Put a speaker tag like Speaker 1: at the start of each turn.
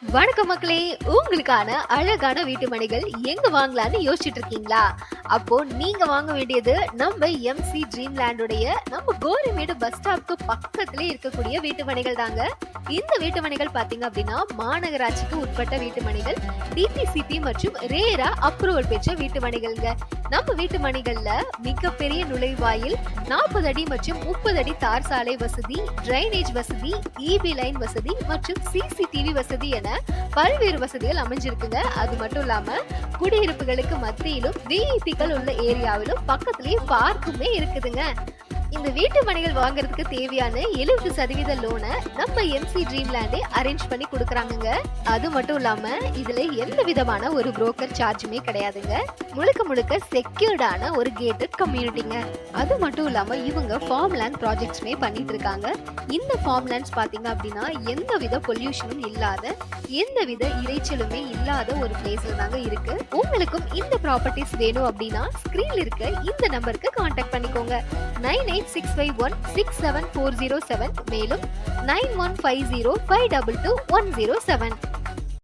Speaker 1: வணக்கம் மக்களே, உங்களுக்கான அழகான வீட்டு மனைகள் எங்க வாங்கலாம்னு யோசிச்சுட்டு இருக்கீங்களா? அப்போ நீங்க வாங்க வேண்டியது நம்ம எம்சி ட்ரீம் லேண்டுடைய நம்ம கோரிமேடு பஸ் ஸ்டாப்க்கு பக்கத்திலே இருக்கக்கூடிய வீட்டு மனைகள் தாங்க. இந்த வீட்டு மனைகள் பாத்தீங்க அப்படின்னா மாநகராட்சிக்கு உட்பட்ட வீட்டு மனைகள், டிடிசிபி மற்றும் ரேரா அப்ரூவல் பெற்ற வீட்டு மனைகள்ங்க. நம்ம வீட்டு மனைகள்ல மிகப்பெரிய நுழைவாயில், 40 அடி மற்றும் 30 அடி தார் சாலை வசதி, டிரைனேஜ் வசதி, இபி லைன் வசதி மற்றும் சிசிடிவி வசதி என பல்வேறு வசதிகள் அமைஞ்சிருக்குங்க. அது மட்டும் இல்லாம குடியிருப்புகளுக்கு மத்தியிலும் விஐபிக்கள் உள்ள ஏரியாவிலும் பக்கத்திலேயே பார்க்குமே இருக்குதுங்க. இந்த வீட்டு மனைகள் வாங்குறதுக்கு தேவையான 70% லோனை நம்ம எம்சி ட்ரீம் லேண்டே அரேஞ்ச் பண்ணி கொடுக்குறாங்க. அது மட்டும் இல்லாம இதுல எந்த விதமான ஒரு புரோக்கர் சார்ஜுமே கிடையாதுங்க. முழுக்க முழுக்க செக்யூர்டான ஒரு கேட்டட் கம்யூனிட்டிங்க. அது மட்டும் இல்லாம இவங்க ஃபார்ம் லேண்ட் ப்ராஜெக்ட்ஸ்மே பண்ணிட்டு இருக்காங்க. இந்த ஃபார்ம் லேண்ட்ஸ் பாத்தீங்க அப்படின்னா எந்த வித பொல்யூஷனும் இல்லாத, எந்த வித இறைச்சலுமே இல்லாத ஒரு பிளேஸ்ல தாங்க இருக்கு. உங்களுக்கும் இந்த ப்ராப்பர்ட்டிஸ் வேணும் அப்படின்னா ஸ்கிரீன்ல இருக்க இந்த நம்பருக்கு கான்டாக்ட் பண்ணிக்கோங்க. 9865167407 மேலும் 9150522107.